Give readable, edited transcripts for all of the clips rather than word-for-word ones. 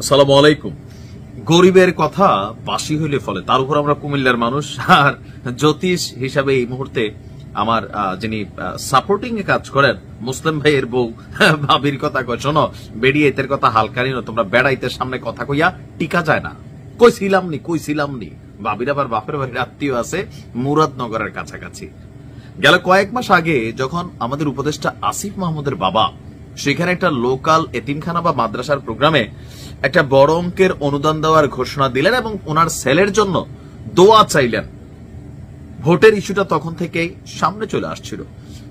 আসসালামু আলাইকুম। গরিবের কথা বাসি হইলে ফলে, তার উপর আমরা কুমিল্লার মানুষ। আর জ্যোতিষ হিসাবে এই মুহূর্তে আমার যিনি সাপোর্টিং এ কাজ করেন মুসলিম ভাইয়ের বউ ভাবির কথা কয়, শোনো বেড়িয়ে এতের কথা হালকানি না, তোমরা বেড়াইতের সামনে কথা কইয়া টিকা যায় না। কইছিলাম নি ভাবির আবার বাপের বাড়ির আত্মীয় আছে মুরাদনগরের কাছাকাছি। গেল কয়েক মাস আগে যখন আমাদের উপদেষ্টা আসিফ মাহমুদের বাবা সেখানে একটা লোকাল এতিমখানা বা মাদ্রাসার প্রোগ্রামে একটা বড় অঙ্কের অনুদান দেওয়ার ঘোষণা দিলেন এবং ওনার ছেলের জন্য দোয়া চাইলেন, ভোটের ইস্যুটা তখন থেকেই সামনে চলে আসছিল।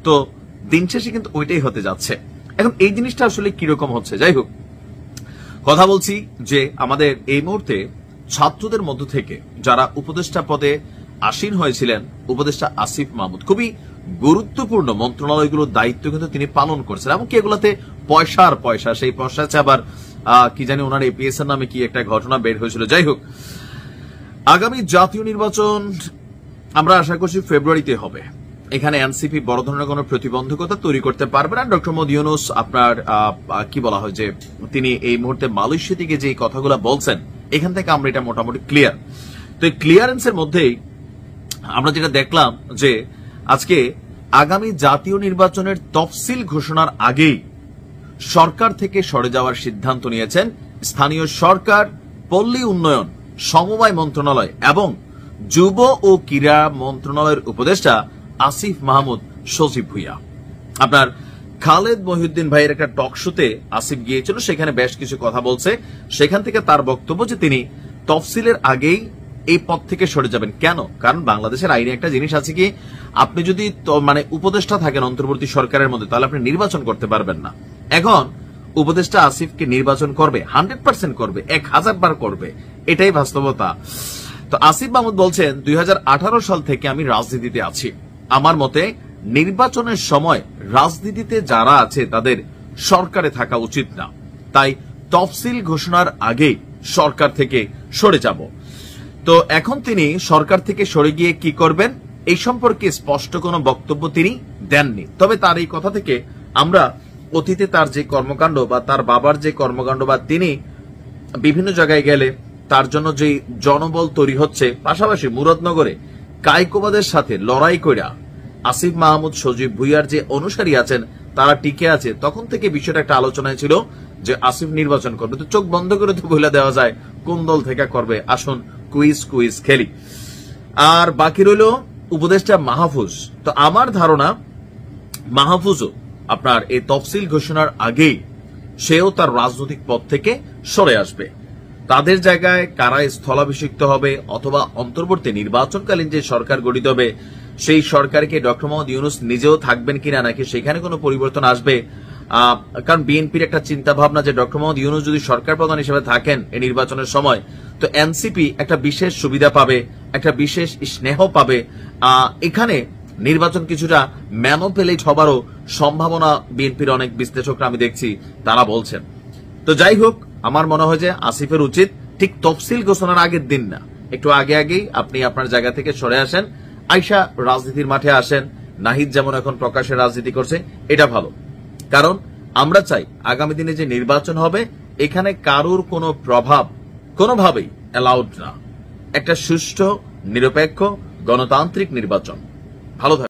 তো দিন শেষে কিন্তু ওইটাই হতে যাচ্ছে। এখন এই জিনিসটা আসলে কিরকম হচ্ছে, যাই হোক, কথা বলছি যে আমাদের এই মুহূর্তে ছাত্রদের মধ্য থেকে যারা উপদেষ্টা পদে আসীন হয়েছিলেন, উপদেষ্টা আসিফ মাহমুদ খুবই গুরুত্বপূর্ণ মন্ত্রণালয়গুলোর দায়িত্ব কিন্তু তিনি পালন করছেন, এমনকি এগুলাতে পয়সা, সেই পয়সা আছে আবার কি জানি ওনার এপিএস এর নামে কি একটা ঘটনা বের হয়েছিল। যাই হোক, আগামী জাতীয় নির্বাচন আমরা আশা করছি ফেব্রুয়ারিতে হবে। এখানে এনসিপি বড় ধরনের কোন প্রতিবন্ধকতা তৈরি করতে পারবে না। ডক্টর মোহাম্মদ ইউনূস আপনার কি বলা হয় যে তিনি এই মুহূর্তে মালয়েশিয়া থেকে যে কথাগুলো বলছেন, এখান থেকে আমরা এটা মোটামুটি ক্লিয়ার। তো এই ক্লিয়ারেন্সের মধ্যেই আমরা যেটা দেখলাম যে আজকে আগামী জাতীয় নির্বাচনের তফসিল ঘোষণার আগেই সরকার থেকে সরে যাওয়ার সিদ্ধান্ত নিয়েছেন স্থানীয় সরকার, পল্লী উন্নয়ন, সমবায় মন্ত্রণালয় এবং যুব ও ক্রীড়া মন্ত্রণালয়ের উপদেষ্টা আসিফ মাহমুদ সজীব ভুইয়া। আপনার খালেদ মহিউদ্দিন ভাইয়ের একটা টক শোতে আসিফ গিয়েছিল, সেখানে বেশ কিছু কথা বলছে। সেখান থেকে তার বক্তব্য যে তিনি তফসিলের আগেই এই পদ থেকে সরে যাবেন। কেন? কারণ বাংলাদেশের আইনে একটা জিনিস আছে কি, আপনি যদি উপদেষ্টা থাকেন অন্তর্বর্তী সরকারের মধ্যে, তাহলে আপনি নির্বাচন করতে পারবেন না। এখন উপদেষ্টা আসিফকে নির্বাচন করবে, 100% করবে, 1000 বার করবে, এটাই বাস্তবতা। তো আসিফ মাহমুদ বলছেন 2018 সাল থেকে আমি রাজনীতিতে আছি। আমার মতে নির্বাচনের সময় রাজনীতিতে যারা আছে তাদের সরকারে থাকা উচিত না, তাই তফসিল ঘোষণার আগে সরকার থেকে সরে যাব। তো এখন তিনি সরকার থেকে সরে গিয়ে কি করবেন এই সম্পর্কে স্পষ্ট কোনো বক্তব্য তিনি দেননি। তবে তার এই কথা থেকে আমরা অতীতে তার যে কর্মকাণ্ড বা তার বাবার যে কর্মকাণ্ড বা তিনি বিভিন্ন জায়গায় গেলে তার জন্য যে জনবল তৈরি হচ্ছে, পাশাপাশি মুরাদনগরে কায়কোবাদের সাথে লড়াই কইরা আসিফ মাহমুদ সজীব ভুইয়ার যে অনুসারী আছেন তারা টিকে আছে, তখন থেকে বিষয়টা একটা আলোচনায় ছিল যে আসিফ নির্বাচন করবে। তো চোখ বন্ধ করে তো বলে দেওয়া যায় কোন দল থেকে করবে। আসুন কুইজ খেলি। আর বাকি রইল উপদেষ্টা মাহফুজ। তো আমার ধারণা মাহফুজও আপনার এই তফসিল ঘোষণার আগেই সেও তার রাজনৈতিক পদ থেকে সরে আসবে। তাদের জায়গায় কারা স্থলাভিষিক্ত হবে অথবা অন্তর্বর্তী নির্বাচনকালীন যে সরকার গঠিত হবে সেই সরকারকে ডক্টর মোহাম্মদ ইউনূস নিজেও থাকবেন কিনা, নাকি সেখানে কোনো পরিবর্তন আসবে। কারণ বিএনপির একটা চিন্তা ভাবনা যে ডক্টর মোহাম্মদ ইউনূস যদি সরকার প্রধান হিসেবে থাকেন এই নির্বাচনের সময়, তো এনসিপি একটা বিশেষ সুবিধা পাবে, একটা বিশেষ স্নেহ পাবে। এখানে নির্বাচন কিছুটা ম্যানোপেলেট হবারও সম্ভাবনা বিএনপির অনেক বিশ্লেষকরা আমি দেখছি তারা বলছেন। তো যাই হোক, আমার মনে হয় যে আসিফের উচিত ঠিক তফসিল ঘোষণার আগের দিন না, একটু আগেই আপনি আপনার জায়গা থেকে সরে আসেন, আইসা রাজনীতির মাঠে আসেন। নাহিদ যেমন এখন প্রকাশ্যে রাজনীতি করছে, এটা ভালো। কারণ আমরা চাই আগামী দিনে যে নির্বাচন হবে এখানে কারুর কোনো প্রভাব কোনোভাবেই অ্যালাউড না। একটা সুষ্ঠু, নিরপেক্ষ, গণতান্ত্রিক নির্বাচন। ভালো থাকবেন।